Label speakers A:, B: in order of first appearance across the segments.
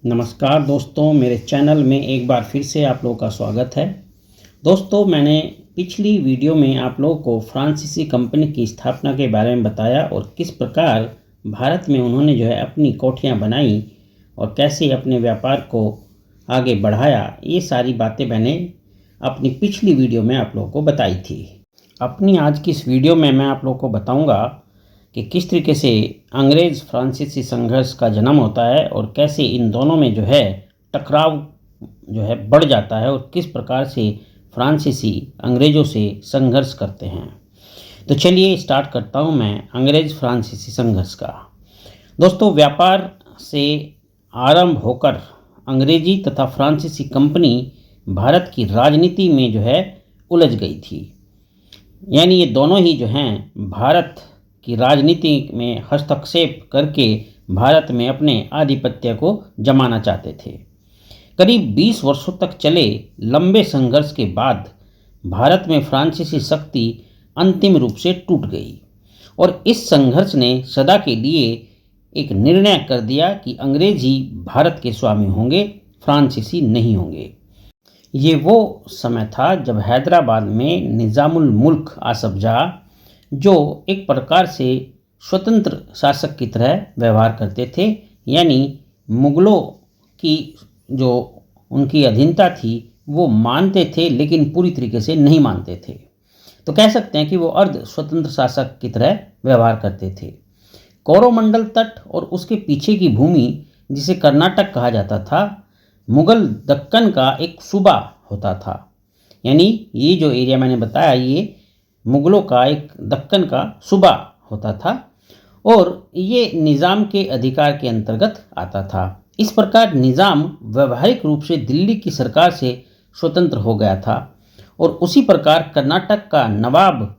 A: नमस्कार दोस्तों, मेरे चैनल में एक बार फिर से आप लोगों का स्वागत है। दोस्तों, मैंने पिछली वीडियो में आप लोगों को फ्रांसीसी कंपनी की स्थापना के बारे में बताया और किस प्रकार भारत में उन्होंने अपनी कोठियाँ बनाई और कैसे अपने व्यापार को आगे बढ़ाया। ये सारी बातें मैंने अपनी पिछली वीडियो में आप लोगों को बताई थी। अपनी आज की इस वीडियो में मैं आप लोगों को बताऊंगा कि किस तरीके से अंग्रेज़ फ्रांसीसी संघर्ष का जन्म होता है और कैसे इन दोनों में टकराव बढ़ जाता है और किस प्रकार से फ्रांसीसी अंग्रेज़ों से संघर्ष करते हैं। तो चलिए स्टार्ट करता हूं मैं अंग्रेज़ फ्रांसीसी संघर्ष का। दोस्तों, व्यापार से आरंभ होकर अंग्रेजी तथा फ्रांसीसी कंपनी भारत की राजनीति में उलझ गई थी। यानी ये दोनों ही भारत की राजनीति में हस्तक्षेप करके भारत में अपने आधिपत्य को जमाना चाहते थे। करीब 20 वर्षों तक चले लंबे संघर्ष के बाद भारत में फ्रांसीसी शक्ति अंतिम रूप से टूट गई और इस संघर्ष ने सदा के लिए एक निर्णय कर दिया कि अंग्रेजी भारत के स्वामी होंगे, फ्रांसीसी नहीं होंगे। ये वो समय था जब हैदराबाद में निज़ामुल मुल्क आसफ जाह, जो एक प्रकार से स्वतंत्र शासक की तरह व्यवहार करते थे, यानी मुगलों की जो उनकी अधीनता थी वो मानते थे लेकिन पूरी तरीके से नहीं मानते थे। तो कह सकते हैं कि वो अर्ध स्वतंत्र शासक की तरह व्यवहार करते थे। कोरोमंडल तट और उसके पीछे की भूमि, जिसे कर्नाटक कहा जाता था, मुगल दक्कन का एक सूबा होता था। यानी ये जो एरिया मैंने बताया, ये मुगलों का एक दक्कन का सूबा होता था और ये निज़ाम के अधिकार के अंतर्गत आता था। इस प्रकार निज़ाम व्यवहारिक रूप से दिल्ली की सरकार से स्वतंत्र हो गया था और उसी प्रकार कर्नाटक का नवाब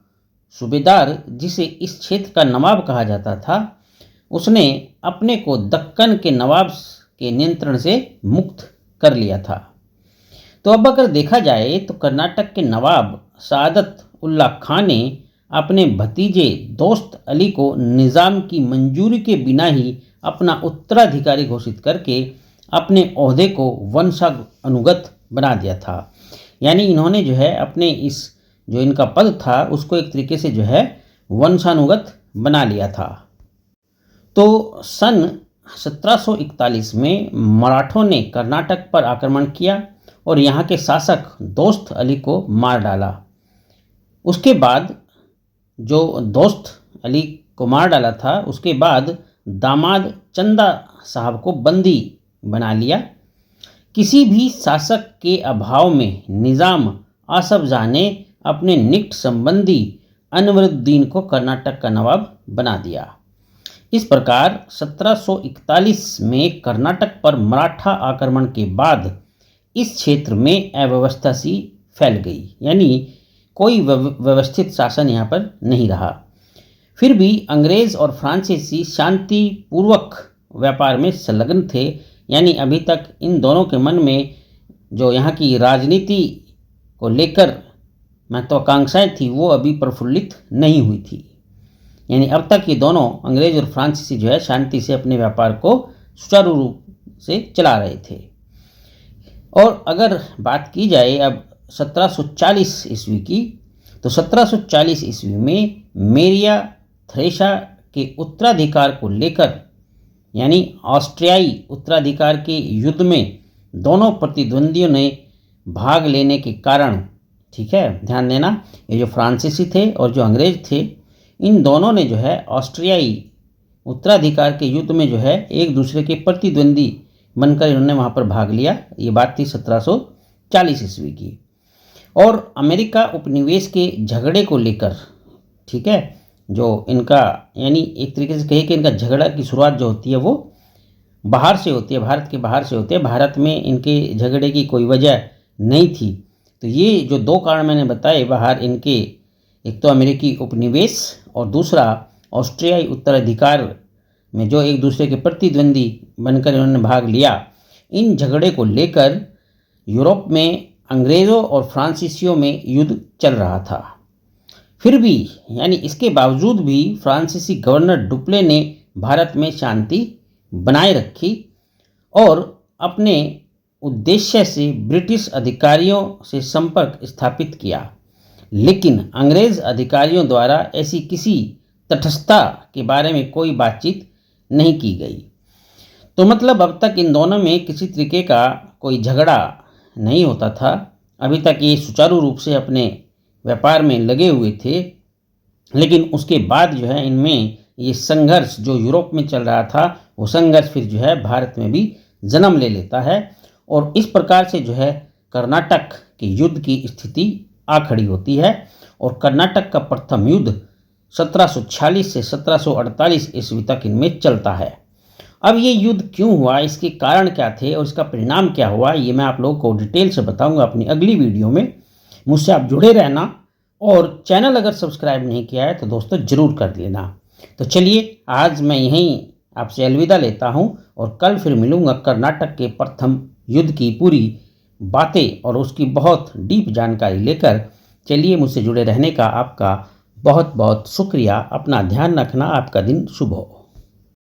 A: सूबेदार, जिसे इस क्षेत्र का नवाब कहा जाता था, उसने अपने को दक्कन के नवाब के नियंत्रण से मुक्त कर लिया था। तो अब अगर देखा जाए तो कर्नाटक के नवाब सादत उल्ला खां ने अपने भतीजे दोस्त अली को निज़ाम की मंजूरी के बिना ही अपना उत्तराधिकारी घोषित करके अपने ओहदे को वंशानुगत बना दिया था। यानी इन्होंने अपने इस जो इनका पद था उसको एक तरीके से वंशानुगत बना लिया था। तो सन 1741 में मराठों ने कर्नाटक पर आक्रमण किया और यहाँ के शासक दोस्त अली को मार डाला। उसके बाद जो दोस्त अली को मार डाला था, उसके बाद दामाद चंदा साहब को बंदी बना लिया। किसी भी शासक के अभाव में निज़ाम आसफ जाह ने अपने निकट संबंधी अनवरुद्दीन को कर्नाटक का नवाब बना दिया। इस प्रकार 1741 में कर्नाटक पर मराठा आक्रमण के बाद इस क्षेत्र में अव्यवस्था सी फैल गई, यानी कोई व्यवस्थित शासन यहाँ पर नहीं रहा। फिर भी अंग्रेज़ और फ्रांसीसी शांतिपूर्वक व्यापार में संलग्न थे, यानी अभी तक इन दोनों के मन में जो यहाँ की राजनीति को लेकर महत्वाकांक्षाएं थी वो अभी प्रफुल्लित नहीं हुई थी। यानी अब तक ये दोनों अंग्रेज़ और फ्रांसीसी शांति से अपने व्यापार को सुचारू रूप से चला रहे थे। और अगर बात की जाए अब 1740 ईस्वी की, तो 1740 ईस्वी में मेरिया थ्रेसा के उत्तराधिकार को लेकर, यानी ऑस्ट्रियाई उत्तराधिकार के युद्ध में दोनों प्रतिद्वंदियों ने भाग लेने के कारण, ठीक है ध्यान देना, ये जो फ्रांसीसी थे और जो अंग्रेज थे, इन दोनों ने ऑस्ट्रियाई उत्तराधिकार के युद्ध में एक दूसरे के प्रतिद्वंदी बनकर इन्होंने वहाँ पर भाग लिया। ये बात थी 1740 ईस्वी की। और अमेरिका उपनिवेश के झगड़े को लेकर, ठीक है, जो इनका यानी एक तरीके से कहे कि इनका झगड़ा की शुरुआत जो होती है वो बाहर से होती है, भारत के बाहर से होती है। भारत में इनके झगड़े की कोई वजह नहीं थी। तो ये जो दो कारण मैंने बताए बाहर इनके, एक तो अमेरिकी उपनिवेश और दूसरा ऑस्ट्रियाई उत्तराधिकार में जो एक दूसरे के प्रतिद्वंदी बनकर इन्होंने भाग लिया, इन झगड़े को लेकर यूरोप में अंग्रेज़ों और फ्रांसीसियों में युद्ध चल रहा था। फिर भी यानी इसके बावजूद भी फ्रांसीसी गवर्नर डुप्ले ने भारत में शांति बनाए रखी और अपने उद्देश्य से ब्रिटिश अधिकारियों से संपर्क स्थापित किया, लेकिन अंग्रेज अधिकारियों द्वारा ऐसी किसी तटस्थता के बारे में कोई बातचीत नहीं की गई। तो मतलब अब तक इन दोनों में किसी तरीके का कोई झगड़ा नहीं होता था। अभी तक ये सुचारू रूप से अपने व्यापार में लगे हुए थे, लेकिन उसके बाद जो है इनमें ये संघर्ष जो यूरोप में चल रहा था वो संघर्ष फिर जो है भारत में भी जन्म ले लेता है और इस प्रकार से जो है कर्नाटक के युद्ध की स्थिति आ खड़ी होती है। और कर्नाटक का प्रथम युद्ध 1746 से 1748 ईस्वी तक इनमें चलता है। अब ये युद्ध क्यों हुआ, इसके कारण क्या थे और इसका परिणाम क्या हुआ, ये मैं आप लोगों को डिटेल से बताऊंगा अपनी अगली वीडियो में। मुझसे आप जुड़े रहना और चैनल अगर सब्सक्राइब नहीं किया है तो दोस्तों ज़रूर कर लेना। तो चलिए आज मैं यहीं आपसे अलविदा लेता हूं और कल फिर मिलूंगा कर्नाटक के प्रथम युद्ध की पूरी बातें और उसकी बहुत डीप जानकारी लेकर। चलिए मुझसे जुड़े रहने का आपका बहुत बहुत शुक्रिया। अपना ध्यान रखना। आपका दिन शुभ हो।